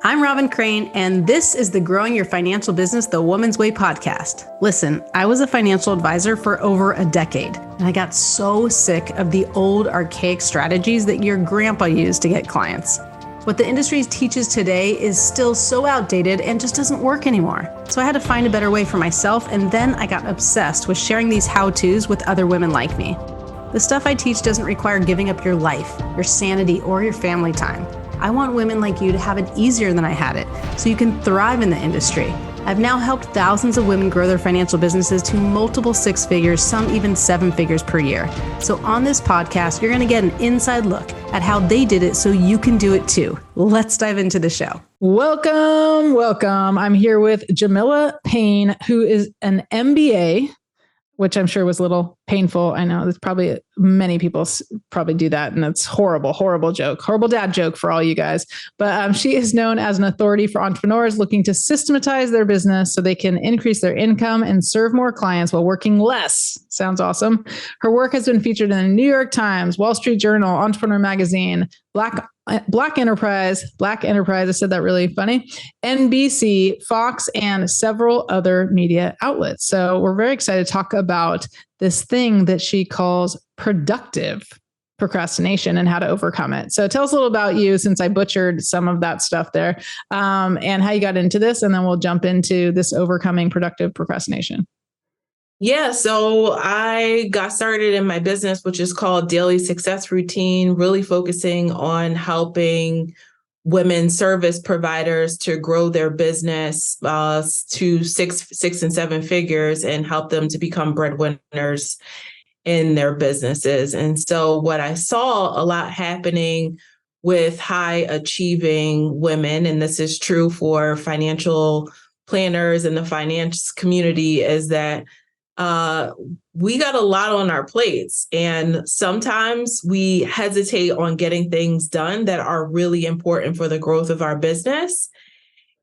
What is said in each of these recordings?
I'm Robin Crane, and this is the Growing Your Financial Business the Woman's Way podcast. Listen, I was a financial advisor for over a decade, and I got so sick of the old archaic strategies that your grandpa used to get clients. What the industry teaches today is still so outdated and just doesn't work anymore. So I had to find a better way for myself, and then I got obsessed with sharing these how-tos with other women like me. The stuff I teach doesn't require giving up your life, your sanity, or your family time. I want women like you to have it easier than I had it, so you can thrive in the industry. I've now helped thousands of women grow their financial businesses to multiple six figures, some even seven figures per year. So on this podcast, you're going to get an inside look at how they did it so you can do it too. Let's dive into the show. Welcome. I'm here with Jamila Payne, who is an MBA, which I'm sure was a little painful. I know there's probably many people probably do that. And it's horrible joke, horrible dad joke for all you guys. But she is known as an authority for entrepreneurs looking to systematize their business so they can increase their income and serve more clients while working less. Sounds awesome. Her work has been featured in the New York Times, Wall Street Journal, Entrepreneur Magazine, Black Enterprise, I said that really funny, NBC, Fox, and several other media outlets. So we're very excited to talk about this thing that she calls productive procrastination and how to overcome it. So tell us a little about you, since I butchered some of that stuff there, and how you got into this, and then we'll jump into this overcoming productive procrastination. Yeah, so I got started in my business, which is called Daily Success Routine, really focusing on helping women service providers to grow their business to six and seven figures and help them to become breadwinners in their businesses. And so what I saw a lot happening with high achieving women, and this is true for financial planners in the finance community, is that we got a lot on our plates, and sometimes we hesitate on getting things done that are really important for the growth of our business.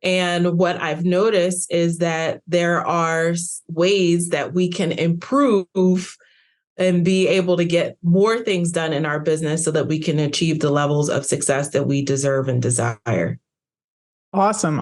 And what I've noticed is that there are ways that we can improve and be able to get more things done in our business so that we can achieve the levels of success that we deserve and desire. Awesome.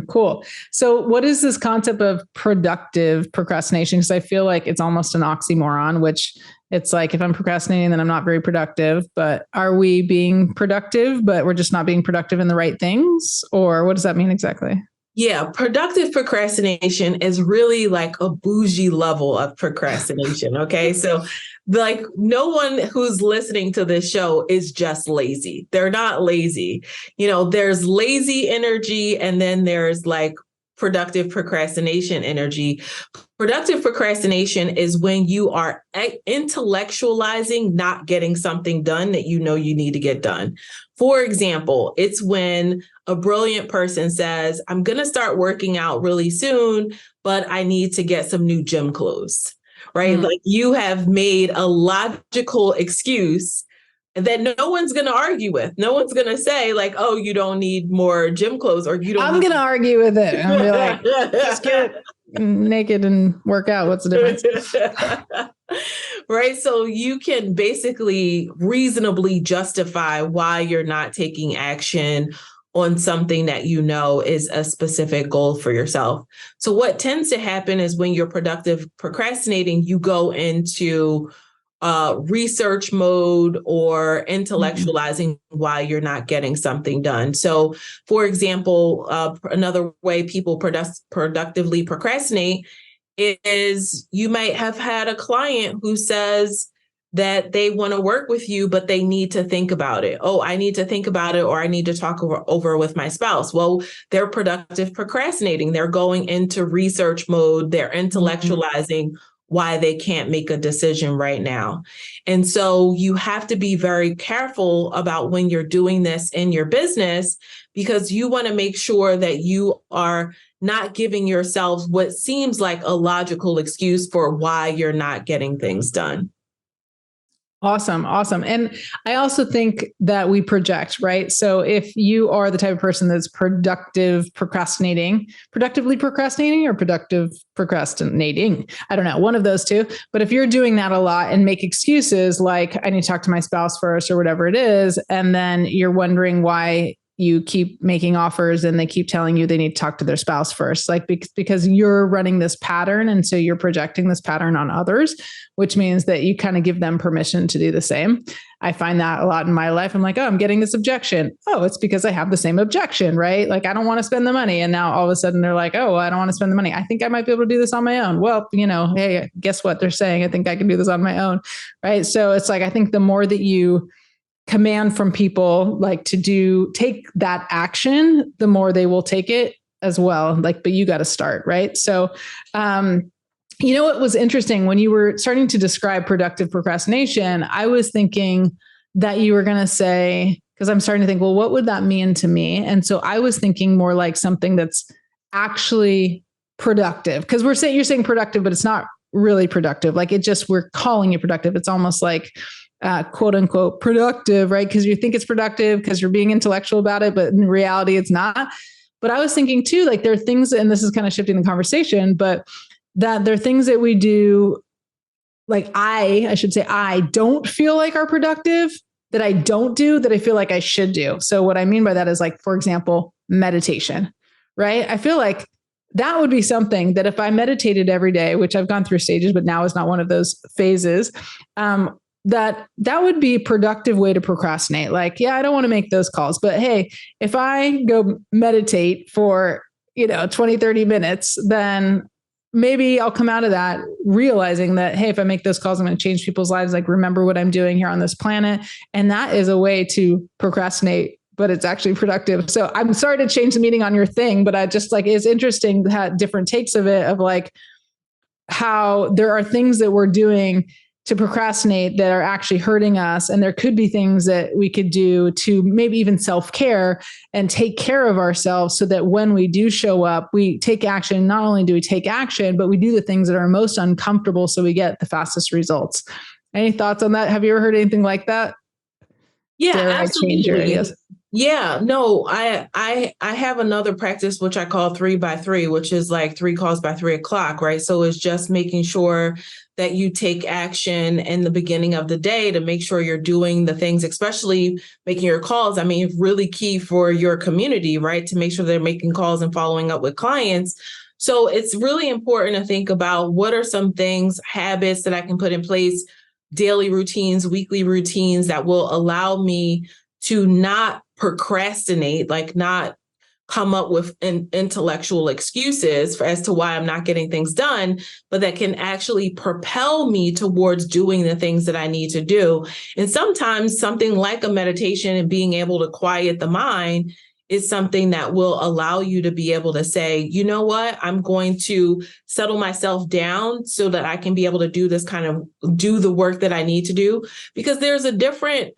Cool. So what is this concept of productive procrastination? Because I feel like it's almost an oxymoron, which it's like, if I'm procrastinating, then I'm not very productive. But are we being productive, but we're just not being productive in the right things? Or what does that mean exactly? Yeah, productive procrastination is really like a bougie level of procrastination. Okay. So like, no one who's listening to this show is just lazy. They're not lazy. You know, there's lazy energy, and then there's like productive procrastination energy. Productive procrastination is when you are intellectualizing not getting something done that you know you need to get done. For example, it's when a brilliant person says, I'm going to start working out really soon, but I need to get some new gym clothes, right? Like, you have made a logical excuse that no one's going to argue with. No one's going to say like, oh, you don't need more gym clothes, or you don't. I'm going to argue with it. I'm be like, just get naked and work out. What's the difference? Right. So you can basically reasonably justify why you're not taking action on something that you know is a specific goal for yourself. So what tends to happen is when you're productive procrastinating, you go into research mode or intellectualizing why you're not getting something done. So, for example, another way people productively procrastinate is you might have had a client who says that they want to work with you, but they need to think about it. Oh, I need to think about it, or I need to talk over with my spouse. Well, they're productive procrastinating. They're going into research mode. They're intellectualizing why they can't make a decision right now. And so you have to be very careful about when you're doing this in your business, because you want to make sure that you are not giving yourselves what seems like a logical excuse for why you're not getting things done. Awesome. And I also think that we project, right? So if you are the type of person that's productively procrastinating or productive procrastinating, I don't know, one of those two. But if you're doing that a lot and make excuses like, I need to talk to my spouse first or whatever it is, and then you're wondering why you keep making offers and they keep telling you they need to talk to their spouse first, like because you're running this pattern. And so you're projecting this pattern on others, which means that you kind of give them permission to do the same. I find that a lot in my life. I'm like, oh, I'm getting this objection. Oh, it's because I have the same objection, right? Like, I don't want to spend the money. And now all of a sudden they're like, oh, I don't want to spend the money. I think I might be able to do this on my own. Well, hey, guess what they're saying? I think I can do this on my own, right? So it's like, I think the more that you command from people like to take that action, the more they will take it as well. Like, but you got to start, right? So, what was interesting when you were starting to describe productive procrastination, I was thinking that you were going to say, because I'm starting to think, well, what would that mean to me? And so I was thinking more like something that's actually productive, because you're saying productive, but it's not really productive. Like we're calling it productive. It's almost like quote unquote productive, right? Because you think it's productive because you're being intellectual about it, but in reality, it's not. But I was thinking too, like there are things, and this is kind of shifting the conversation, but that there are things that we do, like I should say, I don't feel like are productive, that I don't do, that I feel like I should do. So what I mean by that is like, for example, meditation, right? I feel like that would be something that if I meditated every day, which I've gone through stages, but now is not one of those phases, that would be a productive way to procrastinate. Like, yeah, I don't want to make those calls, but hey, if I go meditate for, 20, 30 minutes, then maybe I'll come out of that realizing that, hey, if I make those calls, I'm going to change people's lives. Like, remember what I'm doing here on this planet. And that is a way to procrastinate, but it's actually productive. So I'm sorry to change the meaning on your thing, but I just like, it's interesting to have different takes of it, of like how there are things that we're doing to procrastinate that are actually hurting us. And there could be things that we could do to maybe even self-care and take care of ourselves so that when we do show up, we take action. Not only do we take action, but we do the things that are most uncomfortable so we get the fastest results. Any thoughts on that? Have you ever heard anything like that? Yeah, Dare absolutely. I change your ideas? Yeah, no, I have another practice, which I call 3x3, which is like 3 calls by 3 o'clock, right? So it's just making sure that you take action in the beginning of the day to make sure you're doing the things, especially making your calls. I mean, really key for your community, right? To make sure they're making calls and following up with clients. So it's really important to think about what are some things, habits that I can put in place, daily routines, weekly routines that will allow me to not procrastinate, like not come up with intellectual excuses as to why I'm not getting things done, but that can actually propel me towards doing the things that I need to do. And sometimes something like a meditation and being able to quiet the mind is something that will allow you to be able to say, you know what, I'm going to settle myself down so that I can be able to do the work that I need to do, because there's a different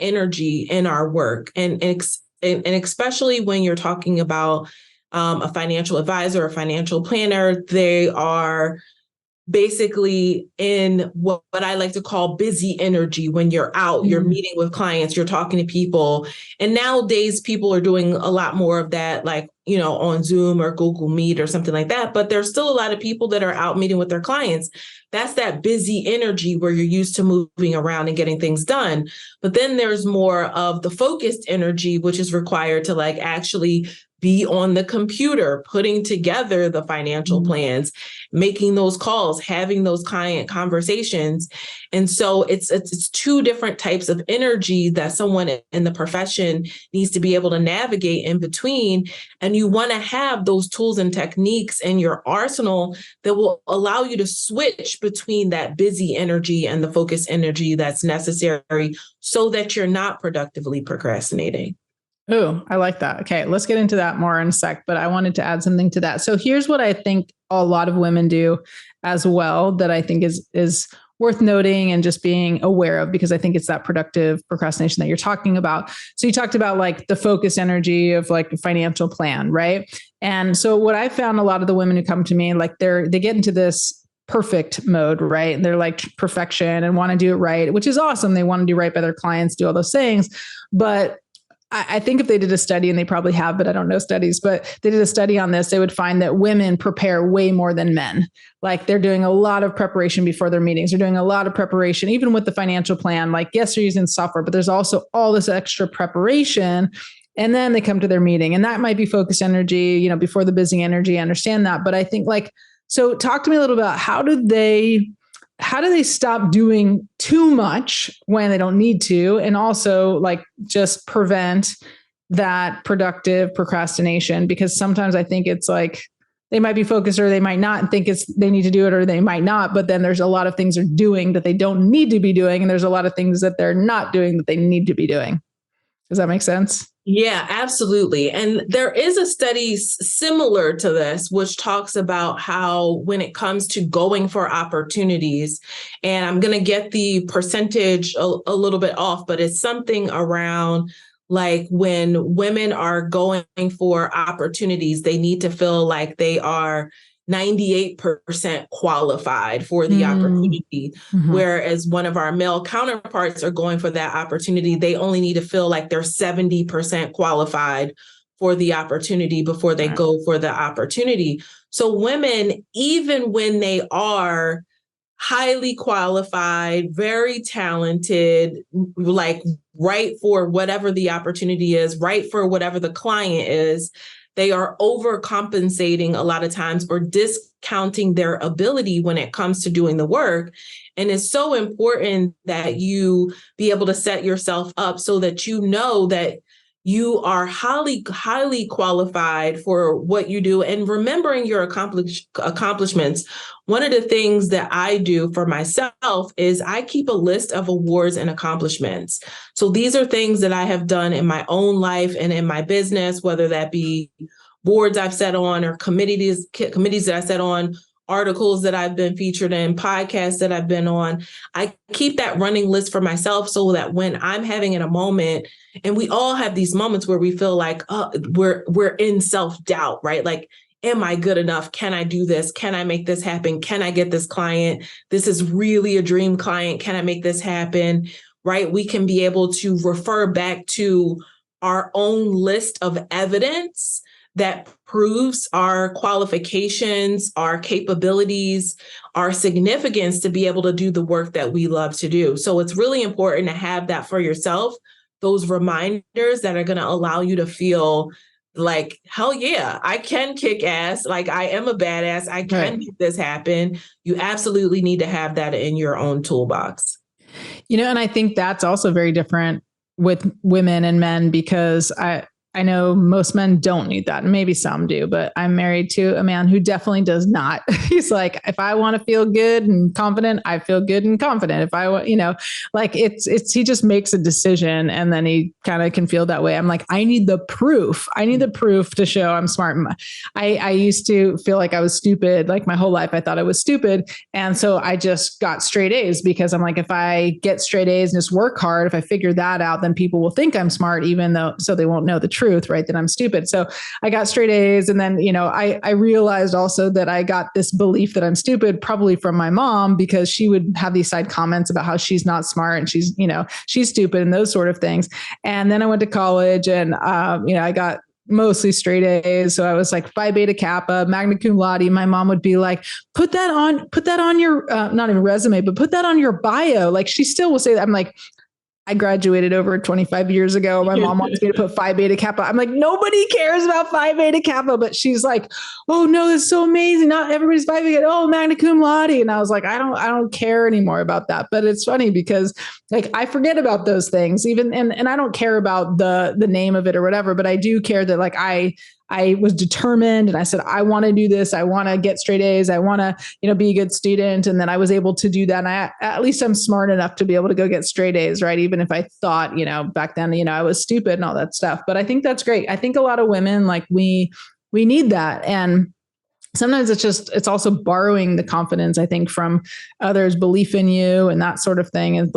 energy in our work. And especially when you're talking about a financial advisor or financial planner, they are basically in what I like to call busy energy. When you're out, you're meeting with clients, you're talking to people. And nowadays people are doing a lot more of that, like, on Zoom or Google Meet or something like that. But there's still a lot of people that are out meeting with their clients. That's that busy energy where you're used to moving around and getting things done. But then there's more of the focused energy, which is required to like actually be on the computer, putting together the financial plans, making those calls, having those client conversations. And so it's two different types of energy that someone in the profession needs to be able to navigate in between. And you want to have those tools and techniques in your arsenal that will allow you to switch between that busy energy and the focused energy that's necessary so that you're not productively procrastinating. Oh, I like that. Okay, let's get into that more in a sec, but I wanted to add something to that. So here's what I think a lot of women do as well that I think is worth noting and just being aware of, because I think it's that productive procrastination that you're talking about. So you talked about like the focus energy of like a financial plan, right? And so what I found, a lot of the women who come to me, like they get into this perfect mode, right? They're like perfection and want to do it right, which is awesome. They want to do right by their clients, do all those things. But I think if they did a study, and they probably have, but I don't know studies, but they did a study on this, they would find that women prepare way more than men. Like they're doing a lot of preparation before their meetings. They're doing a lot of preparation, even with the financial plan. Like, yes, they're using software, but there's also all this extra preparation. And then they come to their meeting, and that might be focused energy, before the busy energy. I understand that. But I think so talk to me a little about how do they stop doing too much when they don't need to? And also just prevent that productive procrastination, because sometimes I think it's they might be focused or they might not think they need to do it, or they might not. But then there's a lot of things they're doing that they don't need to be doing. And there's a lot of things that they're not doing that they need to be doing. Does that make sense? Yeah, absolutely. And there is a study similar to this, which talks about how when it comes to going for opportunities, and I'm going to get the percentage a little bit off, but it's something around when women are going for opportunities, they need to feel like they are 98% qualified for the opportunity. Mm-hmm. Whereas one of our male counterparts are going for that opportunity, they only need to feel like they're 70% qualified for the opportunity before they go for the opportunity. So women, even when they are highly qualified, very talented, right for whatever the opportunity is, right for whatever the client is, they are overcompensating a lot of times or discounting their ability when it comes to doing the work. And it's so important that you be able to set yourself up so that you know that you are highly qualified for what you do. And remembering your accomplishments. One of the things that I do for myself is I keep a list of awards and accomplishments. So these are things that I have done in my own life and in my business, whether that be boards I've sat on or committees that I sat on, articles that I've been featured in, podcasts that I've been on. I keep that running list for myself so that when I'm having in a moment, and we all have these moments where we feel like we're in self-doubt, right? Like, am I good enough? Can I do this? Can I make this happen? Can I get this client? This is really a dream client. Can I make this happen? Right? We can be able to refer back to our own list of evidence that proves our qualifications, our capabilities, our significance to be able to do the work that we love to do. So it's really important to have that for yourself, those reminders that are going to allow you to feel like, hell yeah, I can kick ass. Like, I am a badass. I can make this happen. You absolutely need to have that in your own toolbox. And I think that's also very different with women and men, because I know most men don't need that. Maybe some do, but I'm married to a man who definitely does not. He's like, if I want to feel good and confident, I feel good and confident. If I want, he just makes a decision and then he kind of can feel that way. I'm like, I need the proof. I need the proof to show I'm smart. I used to feel like I was stupid. Like my whole life, I thought I was stupid. And so I just got straight A's because I'm like, if I get straight A's and just work hard, if I figure that out, then people will think I'm smart, so they won't know the truth. Right, that I'm stupid. So I got straight A's. And then, I realized also that I got this belief that I'm stupid, probably from my mom, because she would have these side comments about how she's not smart and she's stupid and those sort of things. And then I went to college and, I got mostly straight A's. So I was like Phi Beta Kappa, magna cum laude. My mom would be like, put that on your, not even resume, but put that on your bio. Like she still will say that. I'm like, I graduated over 25 years ago. My mom wants me to put Phi Beta Kappa. I'm like, nobody cares about Phi Beta Kappa, but she's like, oh no, it's so amazing. Not everybody's Phi Beta. Oh, magna cum laude. And I was like, I don't care anymore about that. But it's funny because I forget about those things even. And I don't care about the name of it or whatever, but I do care that I was determined and I said, I want to do this. I want to get straight A's. I want to, be a good student. And then I was able to do that. And at least I'm smart enough to be able to go get straight A's, right? Even if I thought, back then, I was stupid and all that stuff. But I think that's great. I think a lot of women, we need that. And sometimes it's also borrowing the confidence, I think, from others' belief in you and that sort of thing. And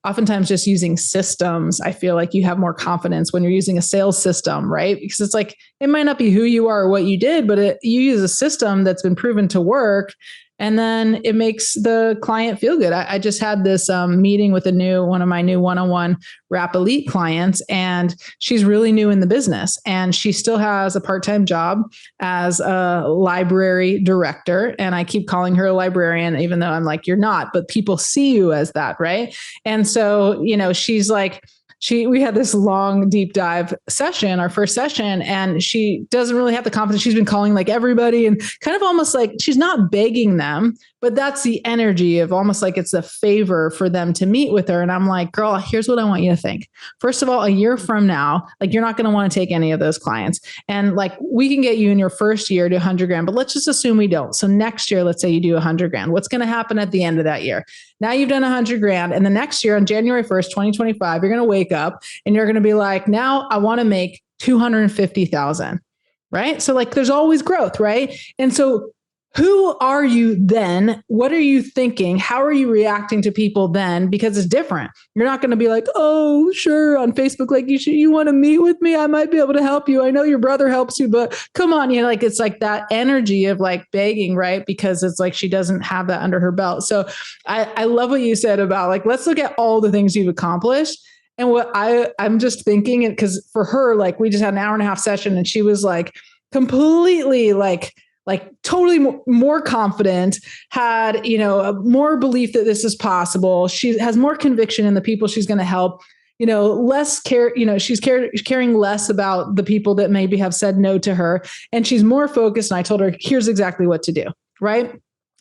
oftentimes just using systems, I feel like you have more confidence when you're using a sales system, right? Because it's it might not be who you are or what you did, but you use a system that's been proven to work. And then it makes the client feel good. I just had this meeting with one of my new one-on-one Wrap Elite clients, and she's really new in the business, and she still has a part-time job as a library director. And I keep calling her a librarian, even though I'm like, you're not, but people see you as that, right? And so, she's like, we had this long deep dive session, our first session, and she doesn't really have the confidence. She's been calling like everybody and kind of almost like she's not begging them, but that's the energy of almost like it's a favor for them to meet with her. And I'm like, girl, here's what I want you to think. First of all, a year from now, like you're not going to want to take any of those clients. And like we can get you in your first year to 100 grand, but let's just assume we don't. So next year, let's say you do 100 grand. What's going to happen at the end of that year? Now you've done 100 grand. And the next year on January 1st, 2025, you're going to wake up and you're going to be like, now I want to make 250,000, right? So like there's always growth, right? And so who are you then? What are you thinking? How are you reacting to people then? Because it's different. You're not going to be like, oh, sure, on Facebook, like you want to meet with me? I might be able to help you. I know your brother helps you, but come on, like it's like that energy of like begging, right? Because it's like she doesn't have that under her belt. So I love what you said about like, let's look at all the things you've accomplished. And what I'm just thinking, because for her, like we just had an hour and a half session, and she was like completely like totally more confident, had, more belief that this is possible. She has more conviction in the people she's going to help, less care, she's caring less about the people that maybe have said no to her. And she's more focused. And I told her, here's exactly what to do, right?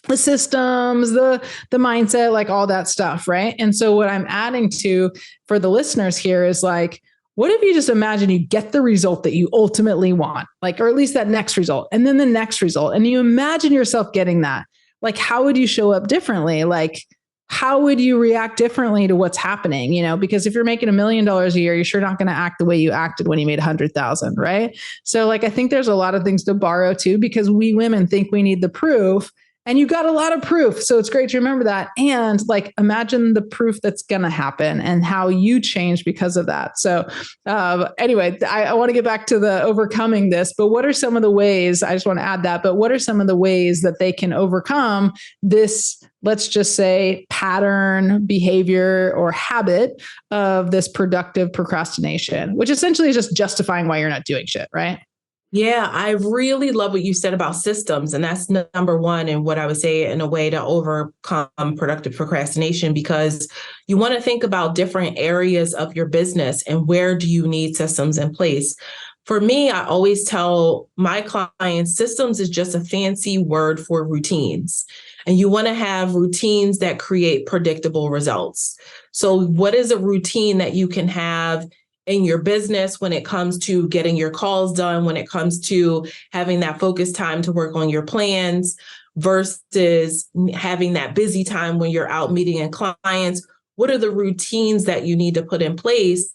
The systems, the mindset, like all that stuff, right? And so what I'm adding to for the listeners here is like, what if you just imagine you get the result that you ultimately want, like, or at least that next result, and then the next result, and you imagine yourself getting that? Like, how would you show up differently? Like, how would you react differently to what's happening? Because if you're making $1 million a year, you're sure not going to act the way you acted when you made 100,000, right? So like, I think there's a lot of things to borrow too, because we women think we need the proof. And you got a lot of proof. So it's great to remember that. And like, imagine the proof that's going to happen and how you change because of that. So anyway, I want to get back to the overcoming this, but what are some of the ways, I just want to add that, but what are some of the ways that they can overcome this, let's just say, pattern, behavior, or habit of this productive procrastination, which essentially is just justifying why you're not doing shit, right? Yeah, I really love what you said about systems. And that's number one. And what I would say in a way to overcome productive procrastination, because you want to think about different areas of your business and where do you need systems in place. For me, I always tell my clients, systems is just a fancy word for routines. And you want to have routines that create predictable results. So what is a routine that you can have in your business when it comes to getting your calls done, when it comes to having that focused time to work on your plans versus having that busy time when you're out meeting clients? What are the routines that you need to put in place?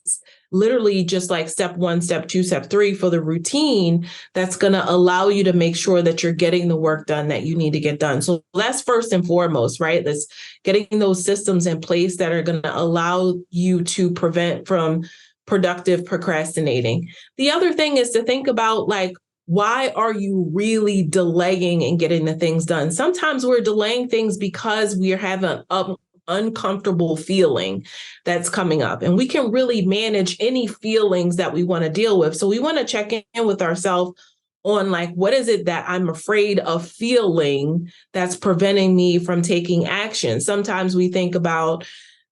Literally just like step 1, step 2, step 3 for the routine that's going to allow you to make sure that you're getting the work done that you need to get done. So that's first and foremost, right? That's getting those systems in place that are going to allow you to prevent from productive procrastinating. The other thing is to think about like, why are you really delaying and getting the things done? Sometimes we're delaying things because we are having an uncomfortable feeling that's coming up, and we can really manage any feelings that we want to deal with. So we want to check in with ourselves on like, what is it that I'm afraid of feeling that's preventing me from taking action? Sometimes we think about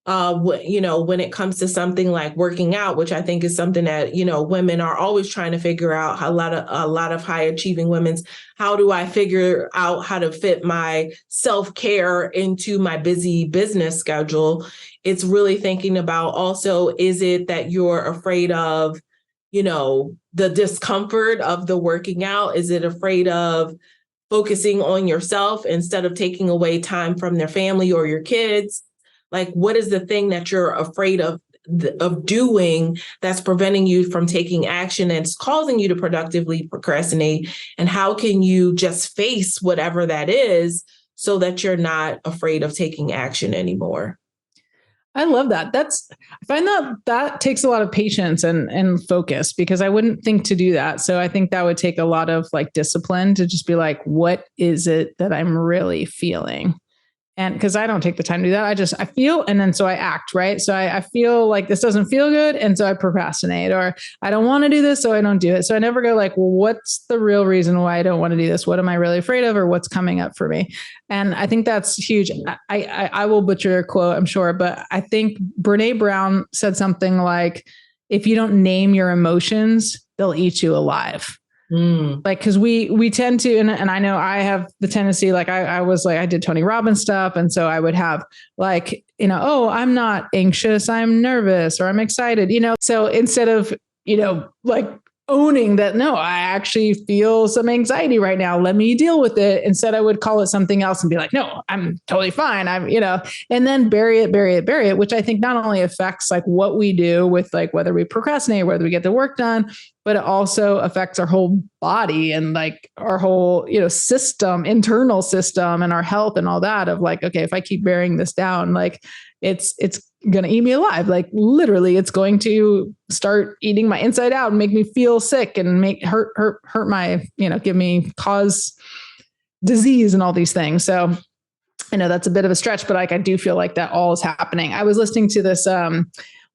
when it comes to something like working out, which I think is something that, women are always trying to figure out. A lot of high achieving women's, how do I figure out how to fit my self-care into my busy business schedule? It's really thinking about also, is it that you're afraid of, the discomfort of the working out? Is it afraid of focusing on yourself instead of taking away time from their family or your kids? Like, what is the thing that you're afraid of doing that's preventing you from taking action and it's causing you to productively procrastinate? And how can you just face whatever that is so that you're not afraid of taking action anymore? I love that. I find that takes a lot of patience and focus, because I wouldn't think to do that. So I think that would take a lot of like discipline to just be like, what is it that I'm really feeling? And because I don't take the time to do that, I feel, and then so I act, right? So I feel like this doesn't feel good. And so I procrastinate, or I don't want to do this, so I don't do it. So I never go like, well, what's the real reason why I don't want to do this? What am I really afraid of, or what's coming up for me? And I think that's huge. I will butcher a quote, I'm sure, but I think Brene Brown said something like, if you don't name your emotions, they'll eat you alive. Like, cause we tend to, and I know I have the tendency, like I did Tony Robbins stuff. And so I would have like, oh, I'm not anxious, I'm nervous, or I'm excited, so instead of, like owning that, no, I actually feel some anxiety right now, let me deal with it. Instead, I would call it something else and be like, no, I'm totally fine. And then bury it, which I think not only affects like what we do with like whether we procrastinate, whether we get the work done, but it also affects our whole body and like our whole, system, internal system, and our health and all that of like, okay, if I keep burying this down, like it's going to eat me alive. Like literally it's going to start eating my inside out and make me feel sick and hurt my, cause disease and all these things. So I know that's a bit of a stretch, but like, I do feel like that all is happening. I was listening to this,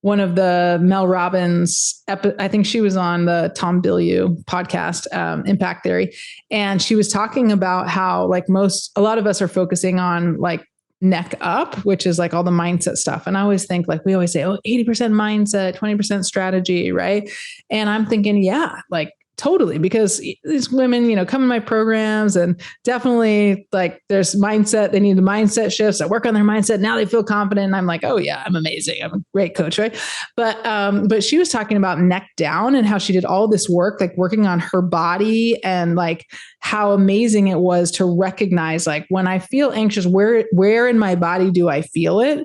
one of the Mel Robbins, I think she was on the Tom Bilyeu podcast, Impact Theory. And she was talking about how like a lot of us are focusing on like neck up, which is like all the mindset stuff. And I always think like, we always say, 80% mindset, 20% strategy. Right. And I'm thinking, yeah, like totally, because these women, come in my programs and definitely like there's mindset, they need the mindset shifts. I work on their mindset. Now they feel confident. And I'm like, oh yeah, I'm amazing. I'm a great coach. Right. But she was talking about neck down and how she did all this work, like working on her body and like how amazing it was to recognize like when I feel anxious, where in my body do I feel it?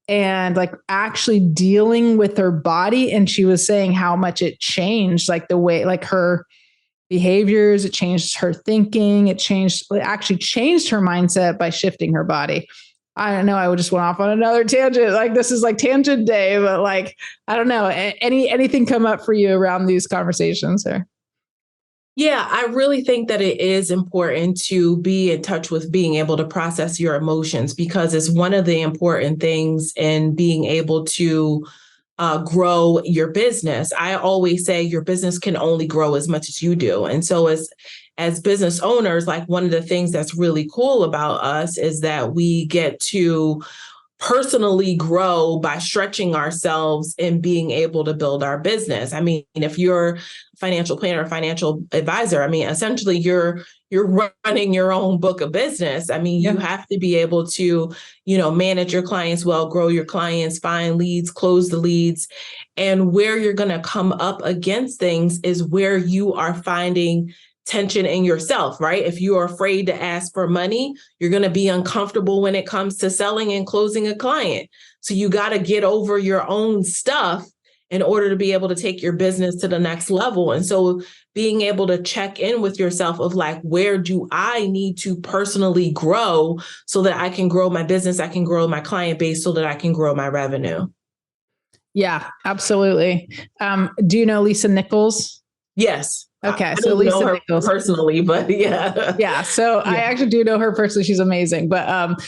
And like actually dealing with her body. And she was saying how much it changed, like the way, like her behaviors, it changed her thinking, it actually changed her mindset by shifting her body. I don't know. I just went off on another tangent. Like this is like tangent day, but like, I don't know. Anything come up for you around these conversations or? Yeah, I really think that it is important to be in touch with being able to process your emotions, because it's one of the important things in being able to grow your business. I always say your business can only grow as much as you do. And so as business owners, like one of the things that's really cool about us is that we get to personally grow by stretching ourselves and being able to build our business. I mean, if you're a financial planner or financial advisor, I mean, essentially you're running your own book of business. I mean, you have to be able to, manage your clients well, grow your clients, find leads, close the leads. And where you're going to come up against things is where you are finding tension in yourself, right? If you are afraid to ask for money, you're going to be uncomfortable when it comes to selling and closing a client. So you got to get over your own stuff in order to be able to take your business to the next level. And so being able to check in with yourself of like, where do I need to personally grow so that I can grow my business, I can grow my client base so that I can grow my revenue? Yeah, absolutely. Do you know Lisa Nichols? Yes. Okay. I So don't Lisa know her Nichols personally, but yeah. Yeah. So I actually do know her personally. She's amazing. But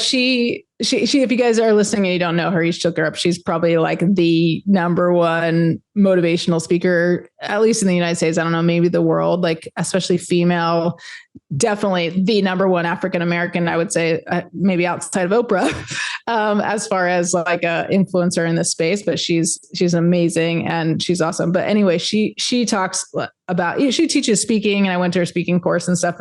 she, if you guys are listening and you don't know her, you should look her up. She's probably like the number one motivational speaker, at least in the United States. I don't know, maybe the world, like especially female, definitely the number one African-American, I would say, maybe outside of Oprah, as far as like a influencer in this space, but she's amazing and she's awesome. But anyway, she talks about, she teaches speaking, and I went to her speaking course and stuff.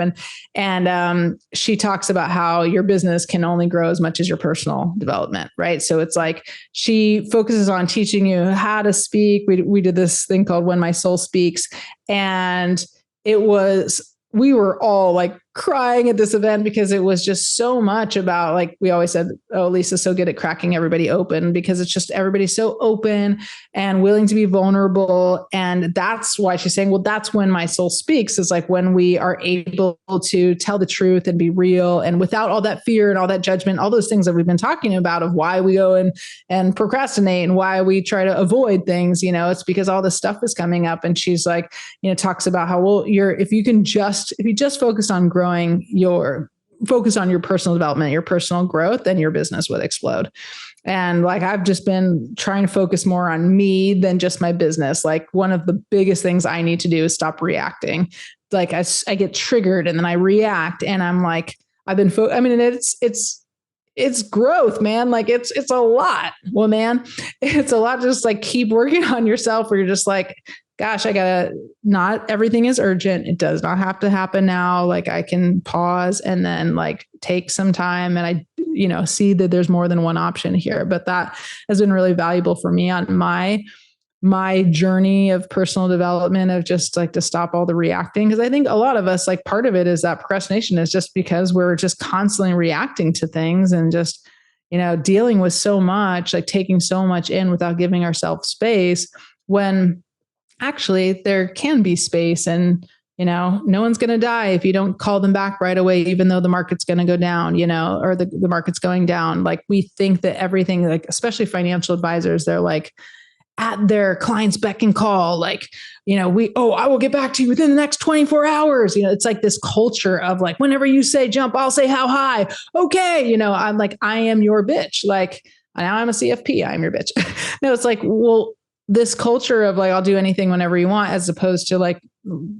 And she talks about how your business can only grow as much as your personal development. Right. So it's like, she focuses on teaching you how to speak. We did this thing called When My Soul Speaks. And we were all like crying at this event because it was just so much about, like we always said, oh, Lisa's so good at cracking everybody open, because it's just everybody's so open and willing to be vulnerable. And that's why she's saying, well, that's when my soul speaks, is like when we are able to tell the truth and be real, and without all that fear and all that judgment, all those things that we've been talking about of why we go and procrastinate and why we try to avoid things, it's because all this stuff is coming up. And she's like, talks about how, well, if you just focus on focus on your personal development, your personal growth, then your business would explode. And like, I've just been trying to focus more on me than just my business. Like, one of the biggest things I need to do is stop reacting. Like I get triggered and then I react, and I'm like, it's growth, man. Like it's a lot. Well, man, it's a lot to just like keep working on yourself, where you're just like, gosh, not everything is urgent. It does not have to happen now. Like, I can pause and then like take some time, and I, see that there's more than one option here. But that has been really valuable for me on my journey of personal development, of just like to stop all the reacting. Cause I think a lot of us, like, part of it is that procrastination is just because we're just constantly reacting to things and just, dealing with so much, like taking so much in without giving ourselves space, when actually there can be space. And, no one's going to die if you don't call them back right away, even though the market's going to go down, or the market's going down. Like, we think that everything, like, especially financial advisors, they're like at their clients' beck and call, like, I will get back to you within the next 24 hours. It's like this culture of like, whenever you say jump, I'll say how high. Okay. I'm like, I am your bitch. Like, now I'm a CFP. I'm your bitch. No, it's like, well, this culture of like, I'll do anything whenever you want, as opposed to like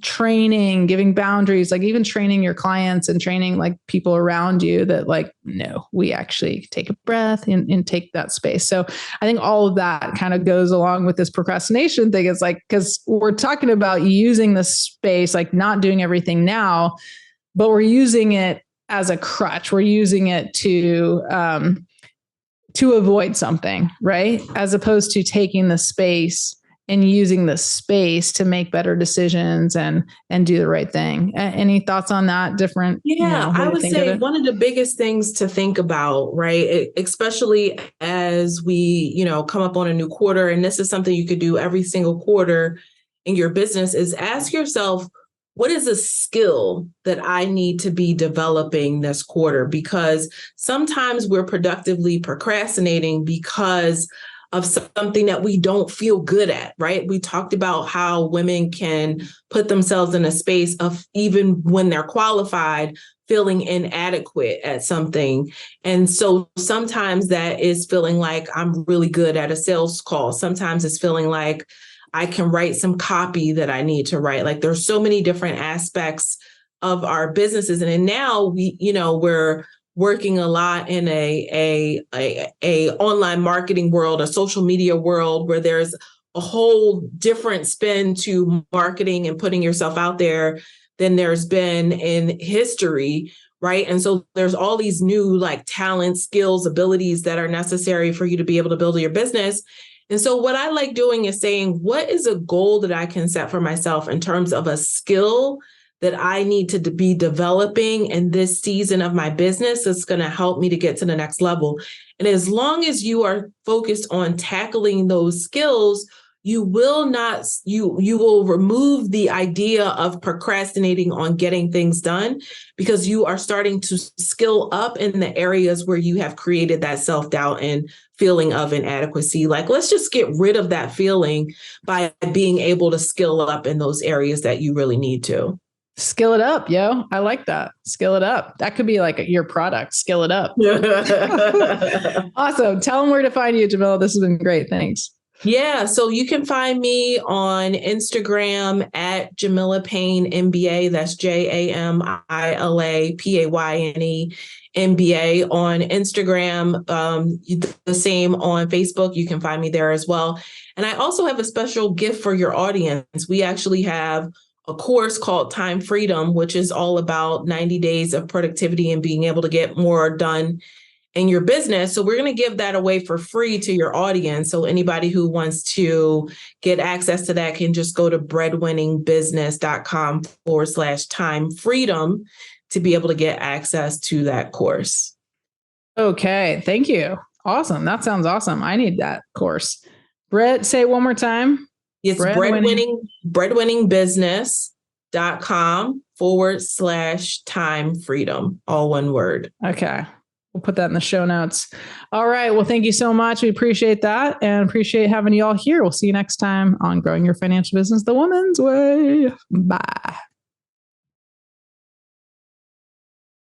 training, giving boundaries, like even training your clients and training like people around you that like, no, we actually take a breath and take that space. So I think all of that kind of goes along with this procrastination thing. It's like, because we're talking about using the space, like not doing everything now, but we're using it as a crutch. We're using it to avoid something, right? As opposed to taking the space and using the space to make better decisions and do the right thing. Any thoughts on that? Different? Yeah, I would say one of the biggest things to think about, right? Especially as we, come up on a new quarter, and this is something you could do every single quarter in your business, is ask yourself, what is a skill that I need to be developing this quarter? Because sometimes we're productively procrastinating because of something that we don't feel good at, right? We talked about how women can put themselves in a space of, even when they're qualified, feeling inadequate at something. And so sometimes that is feeling like I'm really good at a sales call. Sometimes it's feeling like I can write some copy that I need to write. Like, there's so many different aspects of our businesses. And then now we're working a lot in a online marketing world, a social media world, where there's a whole different spin to marketing and putting yourself out there than there's been in history, right? And so there's all these new like talents, skills, abilities that are necessary for you to be able to build your business. And so what I like doing is saying, what is a goal that I can set for myself in terms of a skill that I need to be developing in this season of my business that's going to help me to get to the next level. And as long as you are focused on tackling those skills, you will remove the idea of procrastinating on getting things done, because you are starting to skill up in the areas where you have created that self-doubt and feeling of inadequacy. Like, let's just get rid of that feeling by being able to skill up in those areas that you really need to. Skill it up, yo. I like that. Skill it up. That could be like your product. Skill it up. Awesome. Tell them where to find you, Jamila. This has been great. Thanks. Yeah. So you can find me on Instagram at Jamila Payne MBA. That's Jamilapayne MBA on Instagram. The same on Facebook. You can find me there as well. And I also have a special gift for your audience. We actually have a course called Time Freedom, which is all about 90 days of productivity and being able to get more done in your business. So we're going to give that away for free to your audience. So anybody who wants to get access to that can just go to breadwinningbusiness.com/time freedom to be able to get access to that course. Okay. Thank you. Awesome. That sounds awesome. I need that course. Brett, say it one more time. It's breadwinningbusiness.com/time freedom. All one word. Okay. We'll put that in the show notes. All right. Well, thank you so much. We appreciate that and appreciate having you all here. We'll see you next time on Growing Your Financial Business the Woman's Way. Bye.